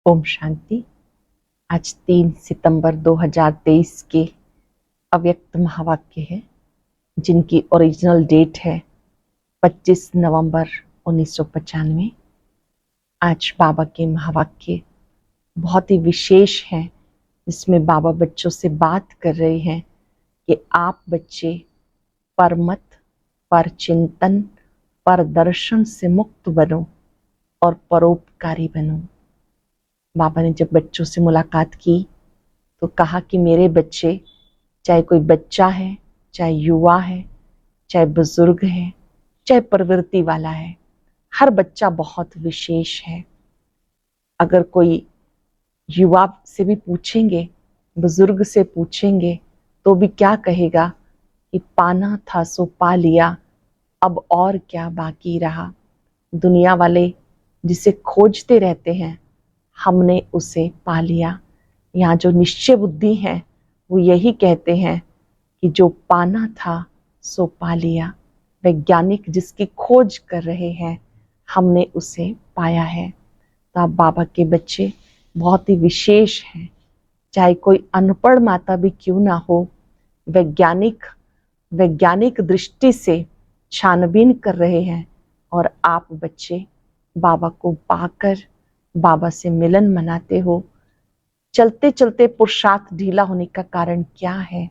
ओम शांति। आज 3 सितंबर 2023 के अव्यक्त महावाक्य है, जिनकी ओरिजिनल डेट है 25 नवंबर 1995। आज बाबा के महावाक्य बहुत ही विशेष हैं, जिसमें बाबा बच्चों से बात कर रहे हैं कि आप बच्चे परमत, पर चिंतन, पर दर्शन से मुक्त बनो और परोपकारी बनो। बाबा ने जब बच्चों से मुलाकात की तो कहा कि मेरे बच्चे, चाहे कोई बच्चा है, चाहे युवा है, चाहे बुजुर्ग है, चाहे प्रवृत्ति वाला है, हर बच्चा बहुत विशेष है। अगर कोई युवा से भी पूछेंगे, बुजुर्ग से पूछेंगे, तो भी क्या कहेगा कि पाना था सो पा लिया, अब और क्या बाकी रहा। दुनिया वाले जिसे खोजते रहते हैं, हमने उसे पा लिया। यहाँ जो निश्चय बुद्धि है वो यही कहते हैं कि जो पाना था सो पा लिया। वैज्ञानिक जिसकी खोज कर रहे हैं, हमने उसे पाया है। तो आप बाबा के बच्चे बहुत ही विशेष हैं। चाहे कोई अनपढ़ माता भी क्यों ना हो, वैज्ञानिक दृष्टि से छानबीन कर रहे हैं, और आप बच्चे बाबा को पाकर बाबा से मिलन मनाते हो। चलते चलते पुरुषार्थ ढीला होने का कारण क्या है?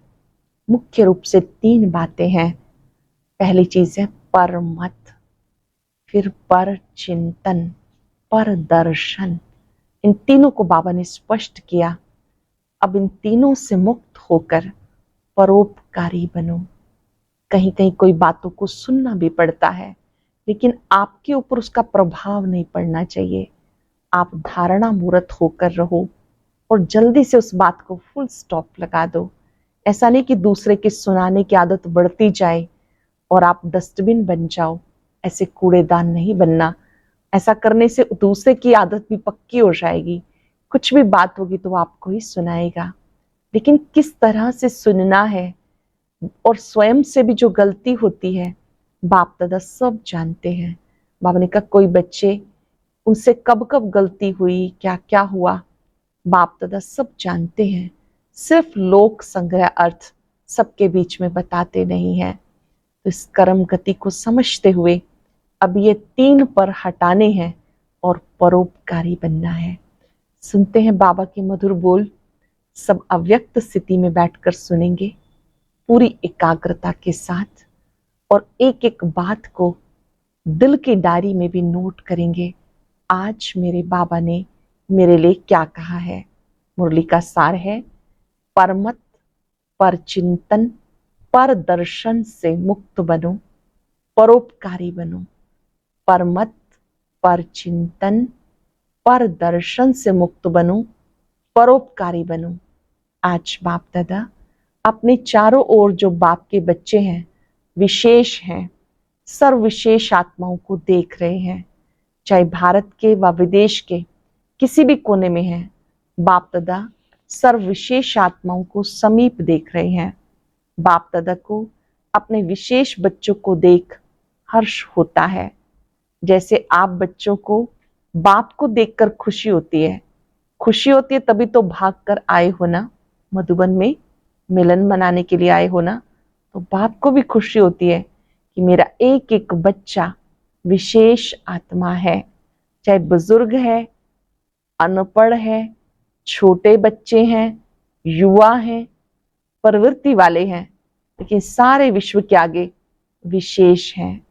मुख्य रूप से 3 बातें हैं। पहली चीज है परमत, फिर पर चिंतन, पर दर्शन। इन तीनों को बाबा ने स्पष्ट किया। अब इन तीनों से मुक्त होकर परोपकारी बनो। कहीं कहीं कोई बातों को सुनना भी पड़ता है, लेकिन आपके ऊपर उसका प्रभाव नहीं पड़ना चाहिए। आप धारणा मूर्त होकर रहो और जल्दी से उस बात को फुल स्टॉप लगा दो। ऐसा नहीं कि दूसरे के सुनाने की आदत बढ़ती जाए और आप डस्टबिन बन जाओ। ऐसे कूड़ेदान नहीं बनना। ऐसा करने से दूसरे की आदत भी पक्की हो जाएगी। कुछ भी बात होगी तो आपको ही सुनाएगा, लेकिन किस तरह से सुनना है, और स्वयं से भी जो गलती होती है, बाप दादा सब जानते हैं। बाबा ने कहा कोई बच्चे, उनसे कब कब गलती हुई, क्या क्या हुआ, बाप दादा सब जानते हैं। सिर्फ लोक संग्रह अर्थ सबके बीच में बताते नहीं हैं। तो इस कर्म गति को समझते हुए अब ये 3 पर हटाने हैं और परोपकारी बनना है। सुनते हैं बाबा के मधुर बोल। सब अव्यक्त स्थिति में बैठकर सुनेंगे पूरी एकाग्रता के साथ, और एक एक बात को दिल की डायरी में भी नोट करेंगे। आज मेरे बाबा ने मेरे लिए क्या कहा है। मुरली का सार है परमत, पर चिंतन, पर दर्शन से मुक्त बनो, परोपकारी बनो। परमत, पर चिंतन, पर दर्शन से मुक्त बनो, परोपकारी बनो। आज बाप दादा अपने चारों ओर जो बाप के बच्चे हैं, विशेष हैं, सर्वविशेष आत्माओं को देख रहे हैं। चाहे भारत के व विदेश के किसी भी कोने में हैं, बाप दादा सर्वविशेष आत्माओं को समीप देख रहे हैं। बाप दादा को अपने विशेष बच्चों को देख हर्ष होता है। जैसे आप बच्चों को बाप को देखकर खुशी होती है, तभी तो भागकर आए हो ना, मधुबन में मिलन मनाने के लिए आए हो ना। तो बाप को भी खुशी होती है कि मेरा एक एक बच्चा विशेष आत्मा है। चाहे बुजुर्ग है, अनपढ़ है, छोटे बच्चे हैं, युवा हैं, प्रवृत्ति वाले हैं, लेकिन सारे विश्व के आगे विशेष हैं।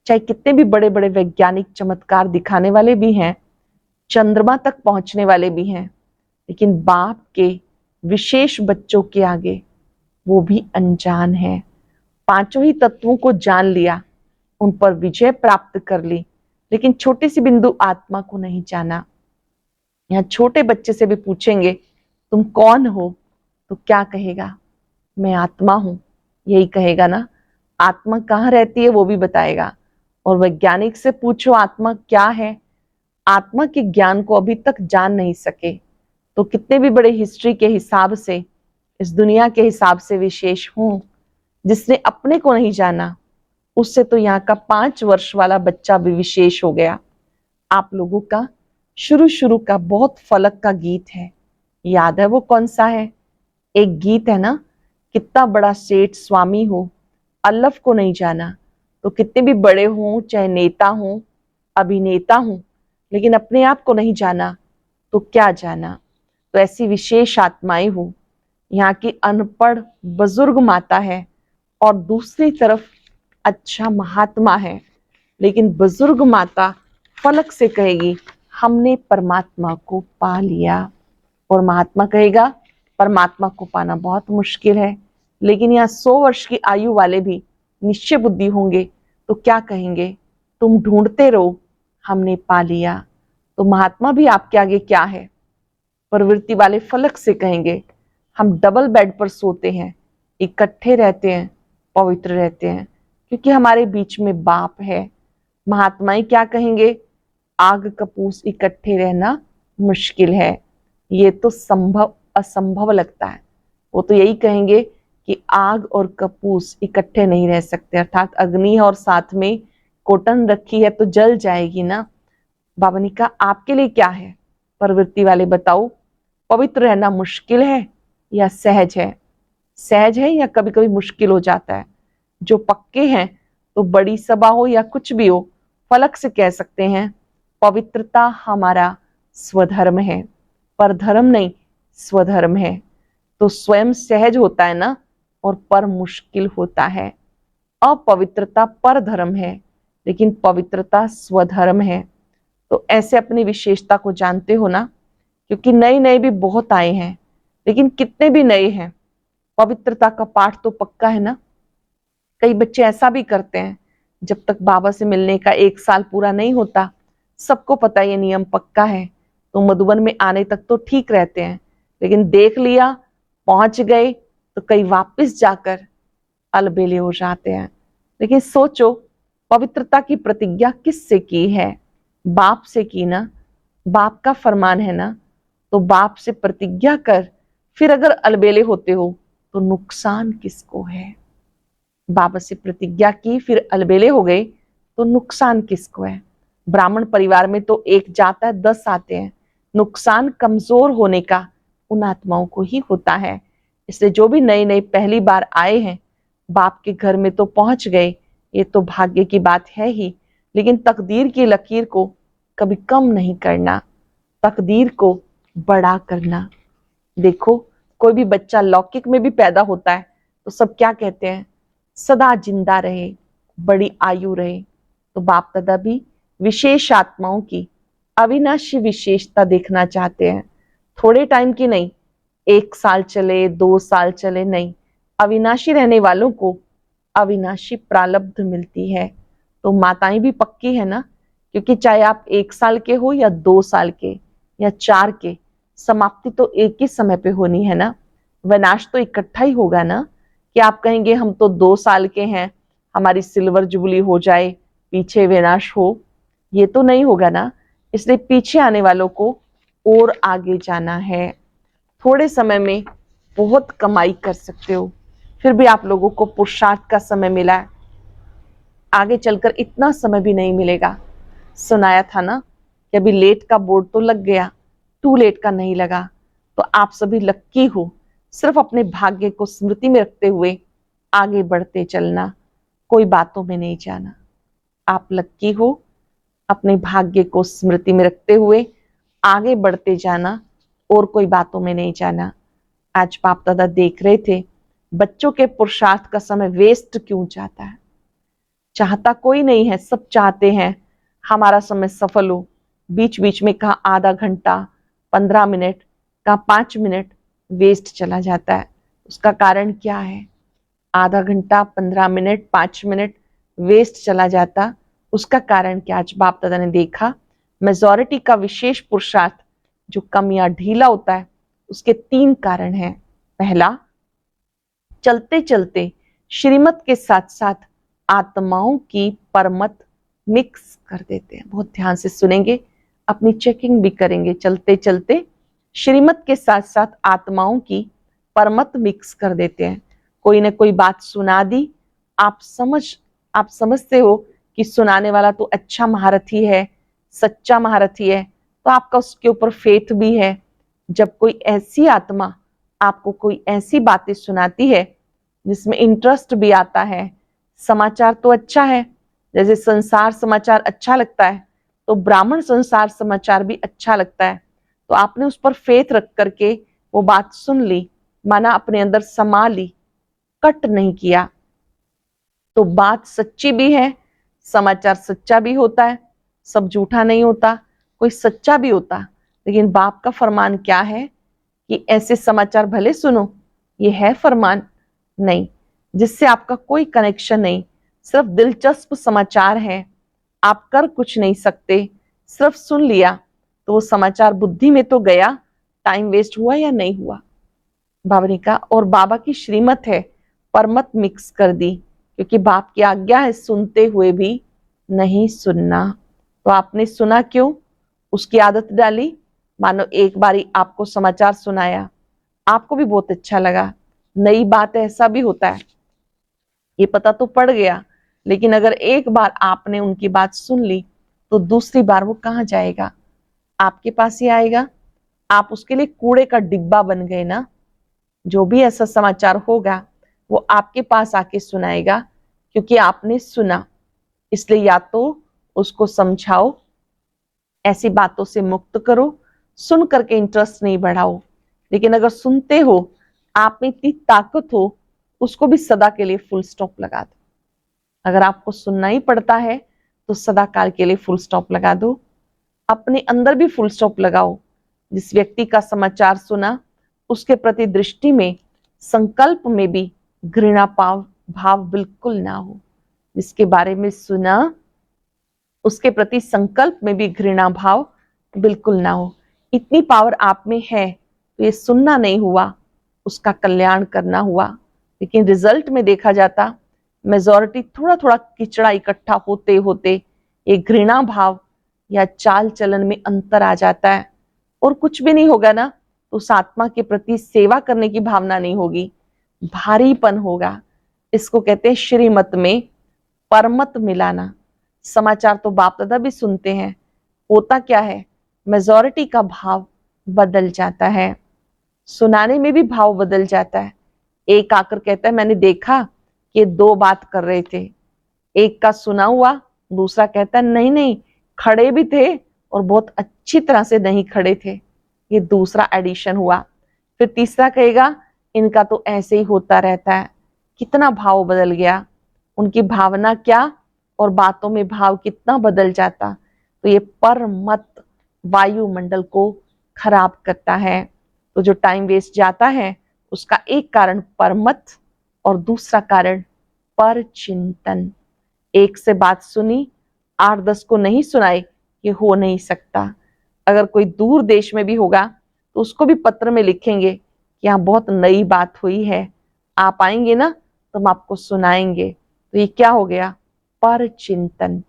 चाहे कितने भी बड़े बड़े वैज्ञानिक चमत्कार दिखाने वाले भी हैं, चंद्रमा तक पहुंचने वाले भी हैं, लेकिन बाप के विशेष बच्चों के आगे वो भी अनजान है। 5 ही तत्वों को जान लिया, उन पर विजय प्राप्त कर ली, लेकिन छोटी सी बिंदु आत्मा को नहीं जाना। यहाँ छोटे बच्चे से भी पूछेंगे तुम कौन हो, तो क्या कहेगा? मैं आत्मा हूं, यही कहेगा ना। आत्मा कहाँ रहती है वो भी बताएगा। और वैज्ञानिक से पूछो आत्मा क्या है, आत्मा के ज्ञान को अभी तक जान नहीं सके। तो कितने भी बड़े हिस्ट्री के हिसाब से, इस दुनिया के हिसाब से विशेष हूं, जिसने अपने को नहीं जाना, उससे तो यहाँ का 5 वर्ष वाला बच्चा भी विशेष हो गया। आप लोगों का शुरू शुरू का बहुत फलक का गीत है, याद है वो कौन सा है? एक गीत है ना, कितना बड़ा सेठ स्वामी हो, अल्लफ को नहीं जाना। तो कितने भी बड़े हों, चाहे नेता हों, अभिनेता हों, लेकिन अपने आप को नहीं जाना तो क्या जाना। तो ऐसी विशेष आत्माएं हो, यहाँ की अनपढ़ बुजुर्ग माता है और दूसरी तरफ अच्छा महात्मा है, लेकिन बुजुर्ग माता फलक से कहेगी हमने परमात्मा को पा लिया, और महात्मा कहेगा परमात्मा को पाना बहुत मुश्किल है। लेकिन यहाँ 100 वर्ष की आयु वाले भी निश्चय बुद्धि होंगे तो क्या कहेंगे, तुम ढूंढते रहो, हमने पा लिया। तो महात्मा भी आपके आगे क्या है? प्रवृत्ति वाले फलक से कहेंगे हम डबल बेड पर सोते हैं, इकट्ठे रहते हैं, पवित्र रहते हैं, क्योंकि हमारे बीच में बाप है। महात्माएं क्या कहेंगे? आग कपूस इकट्ठे रहना मुश्किल है, ये तो संभव असंभव लगता है। वो तो यही कहेंगे कि आग और कपूस इकट्ठे नहीं रह सकते, अर्थात अग्नि और साथ में कोटन रखी है तो जल जाएगी ना। बाबा ने कहा आपके लिए क्या है? प्रवृत्ति वाले बताओ, पवित्र रहना मुश्किल है या सहज है? सहज है या कभी कभी मुश्किल हो जाता है? जो पक्के हैं तो बड़ी सभा हो या कुछ भी हो, फलक से कह सकते हैं पवित्रता हमारा स्वधर्म है, परधर्म नहीं, स्वधर्म है। तो स्वयं सहज होता है ना, और पर मुश्किल होता है। अपवित्रता परधर्म है, लेकिन पवित्रता स्वधर्म है। तो ऐसे अपनी विशेषता को जानते हो ना, क्योंकि नए नए भी बहुत आए हैं, लेकिन कितने भी नए हैं, पवित्रता का पाठ तो पक्का है ना। कई बच्चे ऐसा भी करते हैं, जब तक बाबा से मिलने का 1 साल पूरा नहीं होता, सबको पता ये नियम पक्का है, तो मधुबन में आने तक तो ठीक रहते हैं, लेकिन देख लिया, पहुंच गए तो कई वापस जाकर अलबेले हो जाते हैं। लेकिन सोचो, पवित्रता की प्रतिज्ञा किससे की है? बाप से की ना, बाप का फरमान है ना। तो बाप से प्रतिज्ञा कर, फिर अगर अलबेले होते हो तो नुकसान किसको है? बाबा से प्रतिज्ञा की फिर अलबेले हो गए तो नुकसान किसको है? ब्राह्मण परिवार में तो 1 जाता है 10 आते हैं, नुकसान कमजोर होने का उन आत्माओं को ही होता है। इसलिए जो भी नए नए पहली बार आए हैं, बाप के घर में तो पहुंच गए, ये तो भाग्य की बात है ही, लेकिन तकदीर की लकीर को कभी कम नहीं करना, तकदीर को बड़ा करना। देखो, कोई भी बच्चा लौकिक में भी पैदा होता है तो सब क्या कहते हैं? सदा जिंदा रहे, बड़ी आयु रहे। तो बाप दादा भी विशेष आत्माओं की अविनाशी विशेषता देखना चाहते हैं, थोड़े टाइम की नहीं, 1 साल चले 2 साल चले नहीं, अविनाशी रहने वालों को अविनाशी प्रारब्ध मिलती है। तो माताएं भी पक्की है ना, क्योंकि चाहे आप 1 साल के हो या 2 साल के या 4 के, समाप्ति तो एक ही समय पे होनी है ना। विनाश तो इकट्ठा ही होगा ना, कि आप कहेंगे हम तो 2 साल के हैं, हमारी सिल्वर जुबली हो जाए, पीछे विनाश हो, ये तो नहीं होगा ना। इसलिए पीछे आने वालों को और आगे जाना है। थोड़े समय में बहुत कमाई कर सकते हो, फिर भी आप लोगों को पुरुषार्थ का समय मिला है, आगे चलकर इतना समय भी नहीं मिलेगा। सुनाया था ना कि अभी लेट का बोर्ड तो लग गया, टू लेट का नहीं लगा। तो आप सभी लक्की हो, सिर्फ अपने भाग्य को स्मृति में रखते हुए आगे बढ़ते चलना, कोई बातों में नहीं जाना। आप लक्की हो, अपने भाग्य को स्मृति में रखते हुए आगे बढ़ते जाना, और कोई बातों में नहीं जाना। आज बाप दादा देख रहे थे बच्चों के पुरुषार्थ का समय वेस्ट क्यों जाता है। चाहता कोई नहीं है, सब चाहते हैं हमारा समय सफल हो। बीच बीच में कहा आधा घंटा 15 मिनट, कहा 5 मिनट वेस्ट चला जाता है। उसका कारण क्या है? आधा घंटा 15 मिनट 5 मिनट वेस्ट चला जाता, उसका कारण क्या? आज बाप दादा ने देखा मेजॉरिटी का विशेष पुरुषार्थ जो कम या ढीला होता है, उसके 3 कारण हैं। पहला, चलते चलते श्रीमत के साथ साथ आत्माओं की परमत मिक्स कर देते हैं। बहुत ध्यान से सुनेंगे, अपनी चेकिंग भी करेंगे। चलते चलते श्रीमत के साथ साथ आत्माओं की परमत मिक्स कर देते हैं। कोई ना कोई बात सुना दी, आप समझते हो कि सुनाने वाला तो अच्छा महारथी है, सच्चा महारथी है, तो आपका उसके ऊपर फेथ भी है। जब कोई ऐसी आत्मा आपको कोई ऐसी बातें सुनाती है जिसमें इंटरेस्ट भी आता है, समाचार तो अच्छा है, जैसे संसार समाचार अच्छा लगता है तो ब्राह्मण संसार समाचार भी अच्छा लगता है, तो आपने उस पर फेथ रख करके वो बात सुन ली, माना अपने अंदर समा ली, कट नहीं किया, तो बात सच्ची भी है, समाचार सच्चा भी होता है, सब झूठा नहीं होता, कोई सच्चा भी होता। लेकिन बाप का फरमान क्या है कि ऐसे समाचार भले सुनो, ये है फरमान नहीं, जिससे आपका कोई कनेक्शन नहीं, सिर्फ दिलचस्प समाचार है, आप कर कुछ नहीं सकते, सिर्फ सुन लिया, तो वो समाचार बुद्धि में तो गया, टाइम वेस्ट हुआ या नहीं हुआ। बाबा ने कहा और बाबा की श्रीमत है पर मत मिक्स कर दी, क्योंकि बाप की आज्ञा है सुनते हुए भी नहीं सुनना। तो आपने सुना क्यों, उसकी आदत डाली। मानो एक बारी आपको समाचार सुनाया, आपको भी बहुत अच्छा लगा, नई बात है, ऐसा भी होता है, ये पता तो पड़ गया, लेकिन अगर एक बार आपने उनकी बात सुन ली तो दूसरी बार वो कहाँ जाएगा, आपके पास ही आएगा। आप उसके लिए कूड़े का डिब्बा बन गए ना। जो भी ऐसा समाचार होगा वो आपके पास आके सुनाएगा, क्योंकि आपने सुना। इसलिए या तो उसको समझाओ, ऐसी बातों से मुक्त करो, सुन करके इंटरेस्ट नहीं बढ़ाओ। लेकिन अगर सुनते हो, आप में इतनी ताकत हो, उसको भी सदा के लिए फुल स्टॉप लगा दो। अगर आपको सुनना ही पड़ता है तो सदा काल के लिए फुल स्टॉप लगा दो। अपने अंदर भी फुल स्टॉप लगाओ। जिस व्यक्ति का समाचार सुना उसके प्रति दृष्टि में, संकल्प में भी घृणा भाव बिल्कुल ना हो। जिसके बारे में सुना उसके प्रति संकल्प में भी घृणा भाव बिल्कुल ना हो। इतनी पावर आप में है, तो ये सुनना नहीं हुआ, उसका कल्याण करना हुआ। लेकिन रिजल्ट में देखा जाता मेजॉरिटी थोड़ा थोड़ा किचड़ा इकट्ठा होते होते ये घृणा भाव या चाल चलन में अंतर आ जाता है, और कुछ भी नहीं होगा ना, तो उस आत्मा के प्रति सेवा करने की भावना नहीं होगी, भारीपन होगा। इसको कहते हैं श्रीमत में परमत मिलाना। समाचार तो बाप दादा भी सुनते हैं, होता क्या है, मेजॉरिटी का भाव बदल जाता है, सुनाने में भी भाव बदल जाता है। एक आकर कहता है मैंने देखा कि ये दो बात कर रहे थे, एक का सुना हुआ, दूसरा कहता है नहीं नहीं खड़े भी थे और बहुत अच्छी तरह से नहीं खड़े थे, ये दूसरा एडिशन हुआ। फिर तीसरा कहेगा इनका तो ऐसे ही होता रहता है। कितना भाव बदल गया, उनकी भावना क्या और बातों में भाव कितना बदल जाता। तो ये परमत वायुमंडल को खराब करता है। तो जो टाइम वेस्ट जाता है उसका एक कारण परमत और दूसरा कारण पर चिंतन। एक से बात सुनी, 8-10 को नहीं सुनाई, ये हो नहीं सकता। अगर कोई दूर देश में भी होगा तो उसको भी पत्र में लिखेंगे कि यहाँ बहुत नई बात हुई है, आप आएंगे ना तो हम आपको सुनाएंगे। तो ये क्या हो गया, पर चिंतन।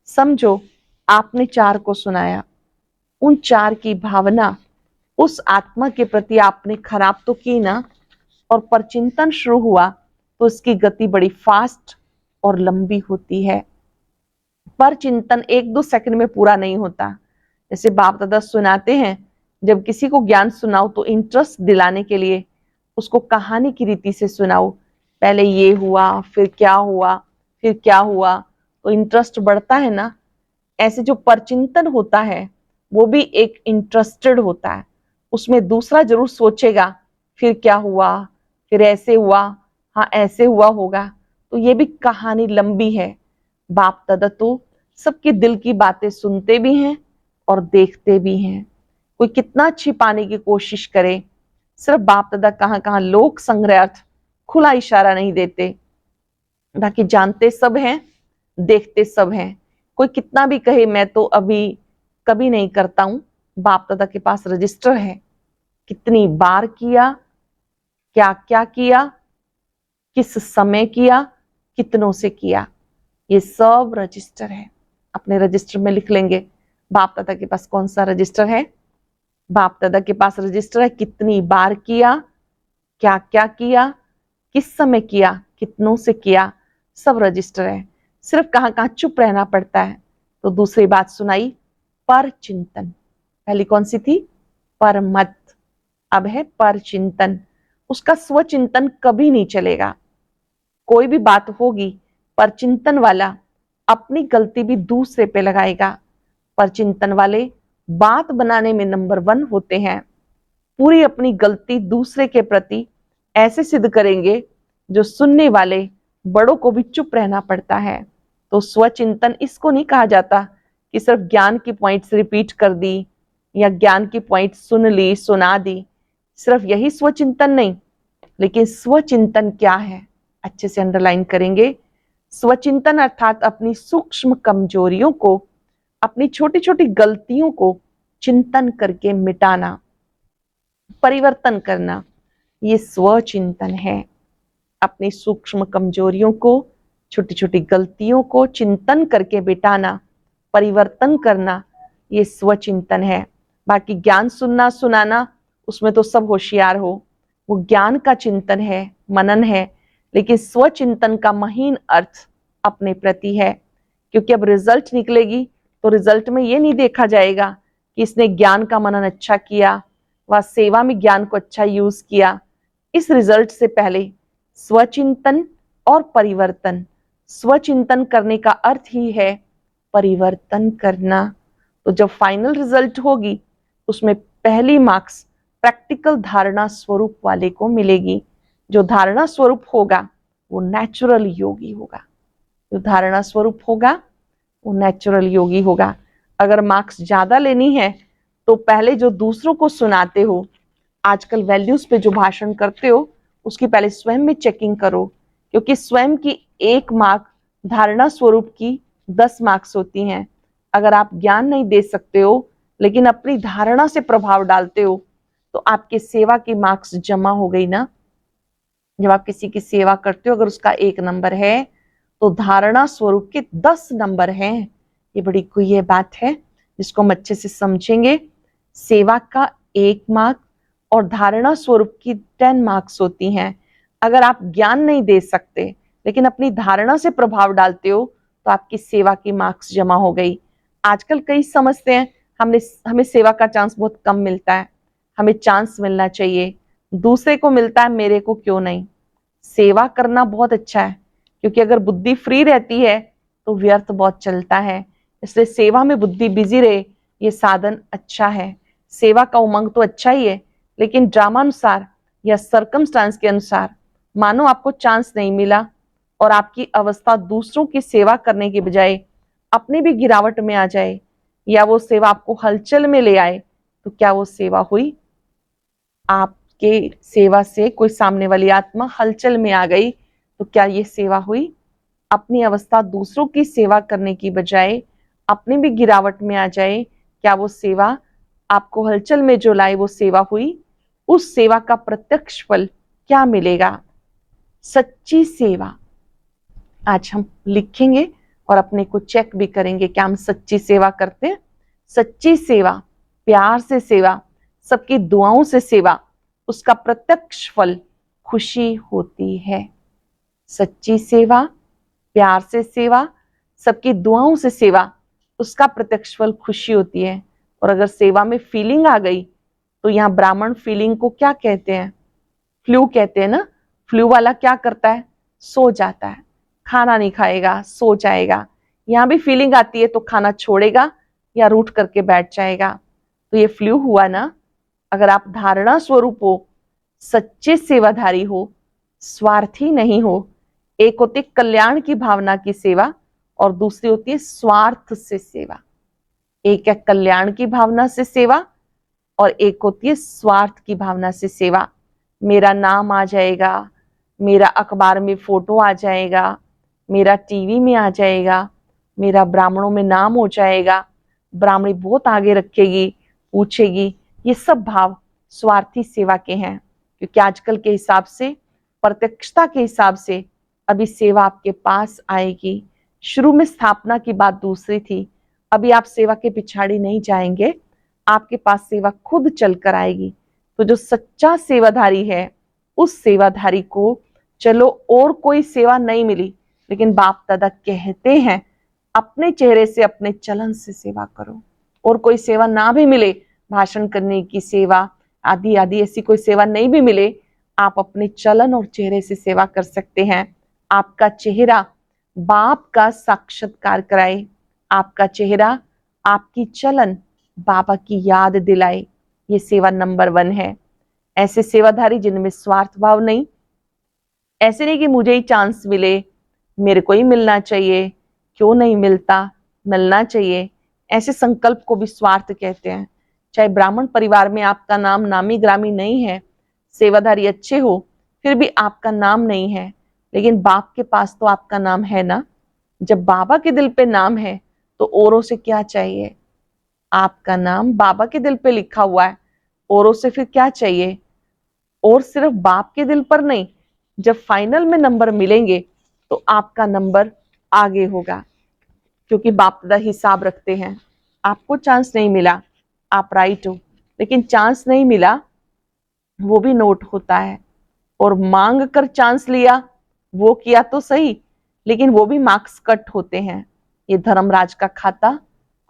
समझो आपने 4 को सुनाया, उन 4 की भावना उस आत्मा के प्रति आपने खराब तो की ना, और परचिंतन शुरू हुआ तो उसकी गति बड़ी फास्ट और लंबी होती है। पर चिंतन 1-2 सेकंड में पूरा नहीं होता। जैसे बाप दादा सुनाते हैं, जब किसी को ज्ञान सुनाओ तो इंटरेस्ट दिलाने के लिए उसको कहानी की रीति से सुनाओ, पहले ये हुआ फिर क्या हुआ फिर क्या हुआ, तो इंटरेस्ट बढ़ता है ना। ऐसे जो परचिंतन होता है वो भी एक इंटरेस्टेड होता है, उसमें दूसरा जरूर सोचेगा फिर क्या हुआ, फिर ऐसे हुआ, हाँ ऐसे हुआ होगा। तो ये भी कहानी लंबी है। बाप दादा तो सबके दिल की बातें सुनते भी हैं और देखते भी हैं। कोई कितना छिपाने की कोशिश करे, सिर्फ बाप दादा कहाँ कहाँ लोक संग्रहार्थ खुला इशारा नहीं देते, बाकी जानते सब हैं, देखते सब हैं। कोई कितना भी कहे मैं तो अभी कभी नहीं करता हूं, बाप दादा के पास रजिस्टर है, कितनी बार किया, क्या क्या किया, किस समय किया, कितनों से किया, ये सब रजिस्टर है। अपने रजिस्टर में लिख लेंगे बाप दादा के पास कौन सा रजिस्टर है। बाप दादा के पास रजिस्टर है कितनी बार किया, क्या क्या किया, किस समय किया, कितनों से किया, सब रजिस्टर है। सिर्फ कहाँ कहाँ चुप रहना पड़ता है। तो दूसरी बात सुनाई, पर चिंतन। पहली कौन सी थी? परमत। अब है परचिंतन। उसका स्वचिंतन कभी नहीं चलेगा। कोई भी बात होगी, परचिंतन वाला अपनी गलती भी दूसरे पे लगाएगा। परचिंतन वाले बात बनाने में नंबर 1 होते हैं। पूरी अपनी गलती दूसरे के प्रति ऐसे सिद्ध करेंगे जो सुनने वाले बड़ों को भी चुप रहना पड़ता है। तो स्वचिंतन इसको नहीं कहा जाता कि सिर्फ ज्ञान की पॉइंट्स रिपीट कर दी या ज्ञान की पॉइंट्स सुन ली, सुना दी। सिर्फ यही स्वचिंतन नहीं, लेकिन स्वचिंतन क्या है अच्छे से अंडरलाइन करेंगे। स्वचिंतन अर्थात अपनी सूक्ष्म कमजोरियों को, अपनी छोटी छोटी गलतियों को चिंतन करके मिटाना, परिवर्तन करना, ये स्वचिंतन है। अपनी सूक्ष्म कमजोरियों को, छोटी छोटी गलतियों को चिंतन करके मिटाना, परिवर्तन करना, ये स्वचिंतन है। बाकी ज्ञान सुनना, सुनाना, उसमें तो सब होशियार हो, वो ज्ञान का चिंतन है, मनन है। लेकिन स्वचिंतन का महीन अर्थ अपने प्रति है। क्योंकि अब रिजल्ट निकलेगी तो रिजल्ट में ये नहीं देखा जाएगा कि इसने ज्ञान का मनन अच्छा किया, वह सेवा में ज्ञान को अच्छा यूज किया। इस रिजल्ट से पहले स्वचिंतन और परिवर्तन, स्वचिंतन करने का अर्थ ही है परिवर्तन करना। तो जब फाइनल रिजल्ट होगी उसमें पहली मार्क्स प्रैक्टिकल धारणा स्वरूप वाले को मिलेगी। जो धारणा स्वरूप होगा वो नेचुरल योगी होगा। जो धारणा स्वरूप होगा वो नेचुरल योगी होगा। अगर मार्क्स ज्यादा लेनी है तो पहले जो दूसरों को सुनाते हो, आजकल वैल्यूज पे जो भाषण करते हो, उसकी पहले स्वयं में चेकिंग करो। क्योंकि स्वयं की 1 मार्क धारणा स्वरूप की 10 मार्क्स होती हैं। अगर आप ज्ञान नहीं दे सकते हो लेकिन अपनी धारणा से प्रभाव डालते हो तो आपकी सेवा की मार्क्स जमा हो गई ना। जब आप किसी की सेवा करते हो, अगर उसका 1 नंबर है तो धारणा स्वरूप के 10 नंबर हैं। ये बड़ी गुह्य बात है जिसको हम अच्छे से समझेंगे। सेवा का 1 मार्क और धारणा स्वरूप की 10 मार्क्स होती हैं। अगर आप ज्ञान नहीं दे सकते लेकिन अपनी धारणा से प्रभाव डालते हो तो आपकी सेवा की मार्क्स जमा हो गई। आजकल कई समझते हैं हमें सेवा का चांस बहुत कम मिलता है, हमें चांस मिलना चाहिए, दूसरे को मिलता है मेरे को क्यों नहीं। सेवा करना बहुत अच्छा है, क्योंकि अगर बुद्धि फ्री रहती है तो व्यर्थ बहुत चलता है। इसलिए सेवा में बुद्धि बिजी रहे, ये साधन अच्छा है। सेवा का उमंग तो अच्छा ही है, लेकिन ड्रामानुसार या सर्कमस्टांस के अनुसार मानो आपको चांस नहीं मिला और आपकी अवस्था दूसरों की सेवा करने के बजाय अपनी भी गिरावट में आ जाए, या वो सेवा आपको हलचल में ले आए, तो क्या वो सेवा हुई? आपके सेवा से कोई सामने वाली आत्मा हलचल में आ गई तो क्या ये सेवा हुई? अपनी अवस्था दूसरों की सेवा करने की बजाय अपनी भी गिरावट में आ जाए, क्या वो सेवा आपको हलचल में जो लाए वो सेवा हुई? उस सेवा का प्रत्यक्ष फल क्या मिलेगा? सच्ची सेवा। आज हम लिखेंगे और अपने को चेक भी करेंगे क्या हम सच्ची सेवा करते हैं। सच्ची सेवा, प्यार से सेवा, सबकी दुआओं से सेवा, उसका प्रत्यक्ष फल खुशी होती है। सच्ची सेवा, प्यार से सेवा, सबकी दुआओं से सेवा, उसका प्रत्यक्ष फल खुशी होती है। और अगर सेवा में फीलिंग आ गई तो यहाँ ब्राह्मण फीलिंग को क्या कहते हैं? फ्लू कहते हैं ना। फ्लू वाला क्या करता है? सो जाता है, खाना नहीं खाएगा, सो जाएगा। यहाँ भी फीलिंग आती है तो खाना छोड़ेगा या रूठ करके बैठ जाएगा। तो ये फ्लू हुआ ना। अगर आप धारणा स्वरूप हो, सच्चे सेवाधारी हो, स्वार्थी नहीं हो, एक होती है कल्याण की भावना की सेवा और दूसरी होती है स्वार्थ से सेवा। एक है कल्याण की भावना से सेवा और एक होती है स्वार्थ की भावना से सेवा। मेरा नाम आ जाएगा, मेरा अखबार में फोटो आ जाएगा, मेरा टीवी में आ जाएगा, मेरा ब्राह्मणों में नाम हो जाएगा, ब्राह्मणी बहुत आगे रखेगी, पूछेगी। ये सब भाव स्वार्थी सेवा के हैं। क्योंकि आजकल के हिसाब से, प्रत्यक्षता के हिसाब से अभी सेवा आपके पास आएगी। शुरू में स्थापना की बात दूसरी थी, अभी आप सेवा के पिछाड़ी नहीं जाएंगे, आपके पास सेवा खुद चल कर आएगी। तो जो सच्चा सेवाधारी है, उस सेवाधारी को चलो और कोई सेवा नहीं मिली, लेकिन बाप दादा कहते हैं अपने चेहरे से, अपने चलन से सेवा करो। और कोई सेवा ना भी मिले भाषण करने की सेवा आदि आदि ऐसी कोई सेवा नहीं भी मिले, आप अपने चलन और चेहरे से सेवा कर सकते हैं। आपका चेहरा बाप का साक्षात्कार कराए, आपका चेहरा आपकी चलन बाबा की याद दिलाए, ये सेवा नंबर 1 है। ऐसे सेवाधारी जिनमें स्वार्थ भाव नहीं, ऐसे नहीं कि मुझे ही चांस मिले, मेरे को ही मिलना चाहिए, क्यों नहीं मिलता, मिलना चाहिए, ऐसे संकल्प को भी स्वार्थ कहते हैं। चाहे ब्राह्मण परिवार में आपका नाम नामी ग्रामी नहीं है, सेवाधारी अच्छे हो, फिर भी आपका नाम नहीं है, लेकिन बाप के पास तो आपका नाम है ना। जब बाबा के दिल पे नाम है तो औरों से क्या चाहिए। आपका नाम बाबा के दिल पे लिखा हुआ है, औरों से फिर क्या चाहिए। और सिर्फ बाप के दिल पर नहीं, जब फाइनल में नंबर मिलेंगे तो आपका नंबर आगे होगा, क्योंकि बाप दादा हिसाब रखते हैं। आपको चांस नहीं मिला, आप राइट हो, लेकिन चांस नहीं मिला वो भी नोट होता है। और मांग कर चांस लिया, वो किया तो सही, लेकिन वो भी मार्क्स कट होते हैं। ये धर्मराज का खाता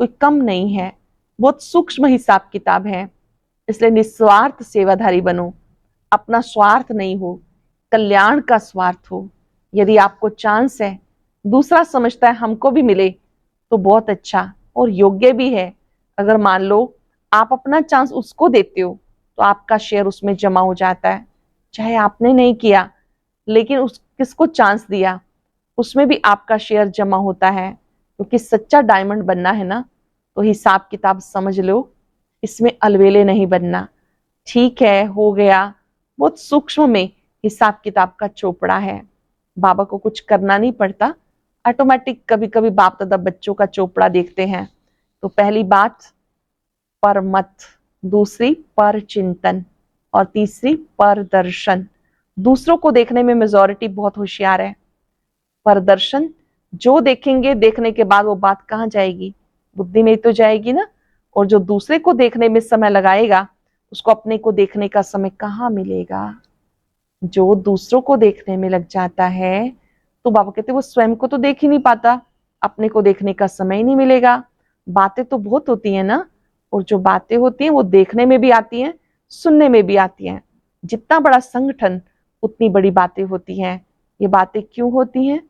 कोई कम नहीं है, बहुत सूक्ष्म हिसाब किताब है। इसलिए निस्वार्थ सेवाधारी बनो, अपना स्वार्थ नहीं हो, कल्याण का स्वार्थ हो। यदि आपको चांस है, दूसरा समझता है हमको भी मिले तो बहुत अच्छा और योग्य भी है। अगर मान लो आप अपना चांस उसको देते हो तो आपका शेयर उसमें जमा हो जाता है, चाहे आपने नहीं किया, लेकिन उस किसको चांस दिया उसमें भी आपका शेयर जमा होता है। क्योंकि सच्चा डायमंड बनना है ना, तो हिसाब किताब समझ लो, इसमें अलवेले नहीं बनना। ठीक है, हो गया, बहुत सूक्ष्म में हिसाब किताब का चोपड़ा है, बाबा को कुछ करना नहीं पड़ता, ऑटोमेटिक। कभी कभी बाप दादा बच्चों का चोपड़ा देखते हैं। तो पहली बात पर मत, दूसरी पर चिंतन, और तीसरी पर दर्शन। दूसरों को देखने में मेजॉरिटी बहुत होशियार है, पर दर्शन जो देखेंगे, देखने के बाद वो बात कहाँ जाएगी, बुद्धि में तो जाएगी ना। और जो दूसरे को देखने में समय लगाएगा, उसको अपने को देखने का समय कहाँ मिलेगा। जो दूसरों को देखने में लग जाता है तो बाबा कहते वो स्वयं को तो देख ही नहीं पाता, अपने को देखने का समय ही नहीं मिलेगा। बातें तो बहुत होती है ना, और जो बातें होती हैं वो देखने में भी आती हैं, सुनने में भी आती हैं। जितना बड़ा संगठन उतनी बड़ी बातें होती हैं। ये बातें क्यों होती हैं?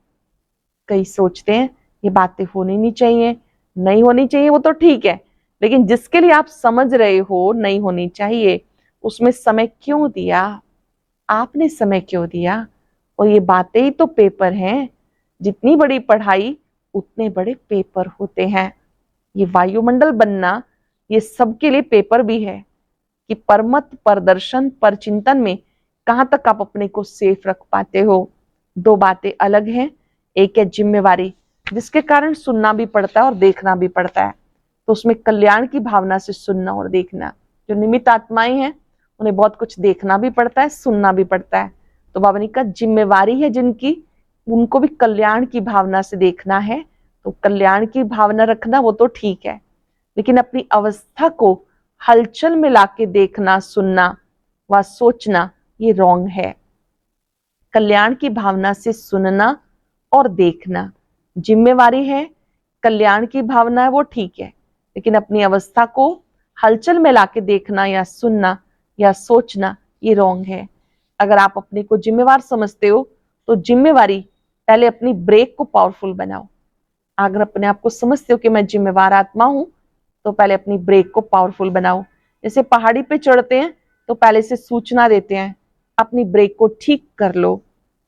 कई सोचते हैं ये बातें होनी नहीं चाहिए, नहीं होनी चाहिए, वो तो ठीक है, लेकिन जिसके लिए आप समझ रहे हो नहीं होनी चाहिए, उसमें समय क्यों दिया, आपने समय क्यों दिया। और ये बातें ही तो पेपर हैं। जितनी बड़ी पढ़ाई उतने बड़े पेपर होते हैं। ये वायुमंडल बनना ये सबके लिए पेपर भी है कि परमत, परदर्शन, परचिंतन में कहां तक आप अपने को सेफ रख पाते हो। दो बातें अलग हैं। एक है जिम्मेवारी, जिसके कारण सुनना भी पड़ता है और देखना भी पड़ता है। तो उसमें कल्याण की भावना से सुनना और देखना। जो निमित्त आत्माएं हैं उन्हें बहुत कुछ देखना भी पड़ता है, सुनना भी पड़ता है। तो बाबा ने कहा जिम्मेवारी है जिनकी, उनको भी कल्याण की भावना से देखना है। तो कल्याण की भावना रखना वो तो ठीक है, लेकिन अपनी अवस्था को हलचल में लाके देखना, सुनना व सोचना ये रॉन्ग है। कल्याण की भावना से सुनना और देखना जिम्मेवारी है, कल्याण की भावना है वो ठीक है, लेकिन अपनी अवस्था को हलचल में लाके देखना या सुनना या सोचना ये रॉन्ग है। अगर आप अपने को जिम्मेवार समझते हो तो जिम्मेवारी पहले अपनी ब्रेक को पावरफुल बनाओ। अगर अपने आप को समझते हो कि मैं जिम्मेवार आत्मा हूं, तो पहले अपनी ब्रेक को पावरफुल बनाओ। जैसे पहाड़ी पे चढ़ते हैं तो पहले से सूचना देते हैं, अपनी ब्रेक को ठीक कर लो।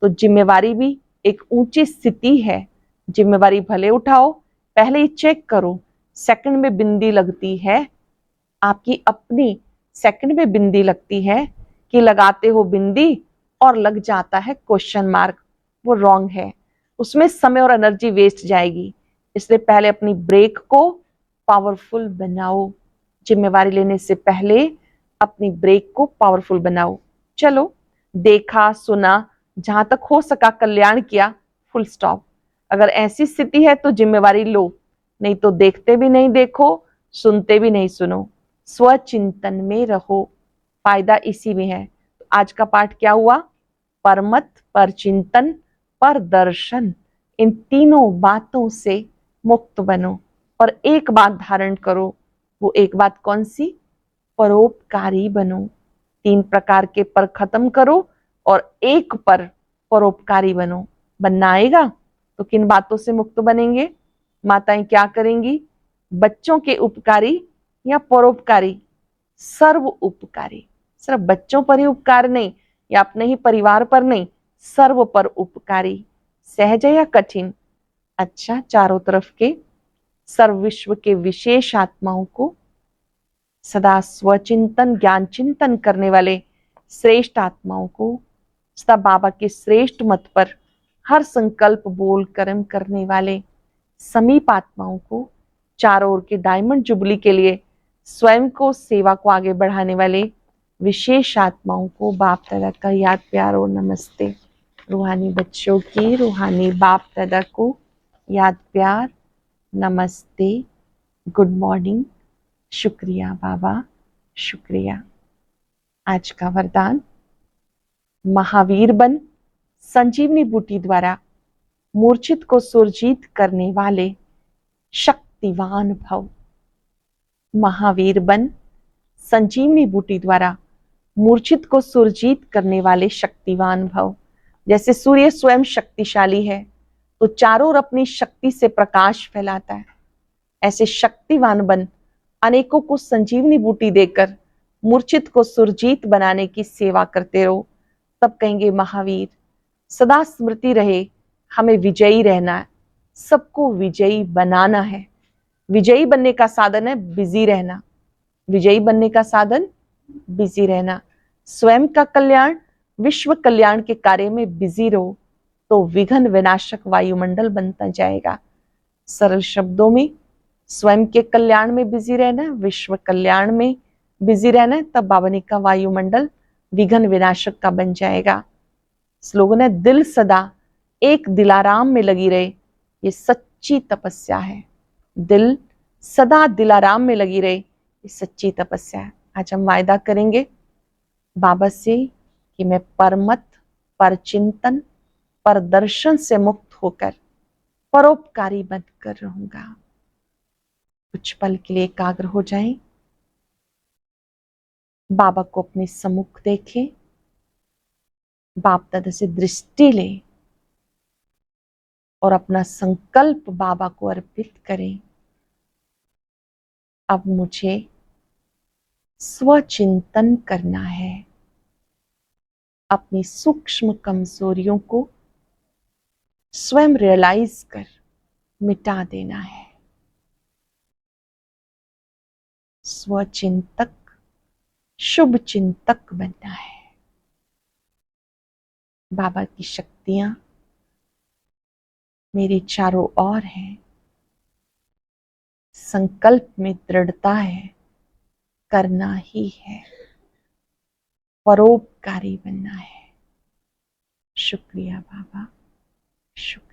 तो जिम्मेवारी भी एक ऊंची स्थिति है। जिम्मेवारी भले उठाओ, पहले ही चेक करो सेकंड में बिंदी लगती है, आपकी अपनी सेकंड में बिंदी लगती है कि लगाते हो बिंदी और लग जाता है क्वेश्चन मार्क, वो रॉन्ग है, उसमें समय और एनर्जी वेस्ट जाएगी। इसलिए पहले अपनी ब्रेक को पावरफुल बनाओ। जिम्मेवारी लेने से पहले अपनी ब्रेक को पावरफुल बनाओ। चलो, देखा सुना, जहां तक हो सका कल्याण किया, फुल स्टॉप। अगर ऐसी स्थिति है तो जिम्मेवारी लो, नहीं तो देखते भी नहीं देखो, सुनते भी नहीं सुनो, स्वचिंतन में रहो। फायदा इसी में है। तो आज का पाठ क्या हुआ? परमत, परचिंतन, परदर्शन, इन तीनों बातों से मुक्त बनो और एक बात धारण करो। वो एक बात कौन सी? परोपकारी बनो। 3 प्रकार के पर खत्म करो और एक पर परोपकारी बनो। बनना आएगा तो किन बातों से मुक्त बनेंगे? माताएं क्या करेंगी? बच्चों के उपकारी या परोपकारी? सर्व उपकारी। सिर्फ बच्चों पर ही उपकार नहीं या अपने ही परिवार पर नहीं, सर्व पर उपकारी। सहज है या कठिन? अच्छा, चारों तरफ के सर्व विश्व के विशेष आत्माओं को सदा स्वचिंतन ज्ञान चिंतन करने वाले श्रेष्ठ आत्माओं को सदा बाबा के श्रेष्ठ मत पर हर संकल्प बोल कर्म करने वाले समीप आत्माओं को, चारों ओर के डायमंड जुबली के लिए स्वयं को सेवा को आगे बढ़ाने वाले विशेष आत्माओं को बाप दादा का याद प्यार और नमस्ते। रूहानी बच्चों की रूहानी बाप दादा को याद प्यार नमस्ते, गुड मॉर्निंग, शुक्रिया बाबा, शुक्रिया। आज का वरदान, महावीर बन संजीवनी बूटी द्वारा मूर्छित को सुरजीत करने वाले शक्तिवान भव। महावीर बन संजीवनी बूटी द्वारा मूर्छित को सुरजीत करने वाले शक्तिवान भव। जैसे सूर्य स्वयं शक्तिशाली है तो चारों ओर अपनी शक्ति से प्रकाश फैलाता है, ऐसे शक्तिवान बन अनेकों को संजीवनी बूटी देकर मूर्छित को सुरजीत बनाने की सेवा करते रहो। तब कहेंगे महावीर। सदा स्मृति रहे हमें विजयी रहना है, सबको विजयी बनाना है। विजयी बनने का साधन है बिजी रहना। विजयी बनने का साधन बिजी रहना। स्वयं का कल्याण, विश्व कल्याण के कार्य में बिजी रहो तो विघ्न विनाशक वायुमंडल बनता जाएगा। सरल शब्दों में स्वयं के कल्याण में बिजी रहना है, विश्व कल्याण में बिजी रहना है, तब बाबा ने का वायुमंडल विघ्न विनाशक का बन जाएगा। स्लोगन है, दिल सदा एक दिलाराम में लगी रहे, ये सच्ची तपस्या है। दिल सदा दिलाराम में लगी रहे, ये सच्ची तपस्या है। आज हम वायदा करेंगे बाबा से कि मैं परमत, परचिंतन, परदर्शन से मुक्त होकर परोपकारी बनकर रहूंगा। कुछ पल के लिए एकाग्र हो जाएं, बाबा को अपने सम्मुख देखें, बाप दादा से दृष्टि लें और अपना संकल्प बाबा को अर्पित करें। अब मुझे स्वचिंतन करना है, अपनी सूक्ष्म कमजोरियों को स्वयं रियलाइज कर मिटा देना है। स्वचिंतक, शुभ चिंतक बनना है। बाबा की शक्तियां मेरे चारों ओर हैं। संकल्प में दृढ़ता है, करना ही है, परोपकारी बनना है। शुक्रिया बाबा, शुक्रिया।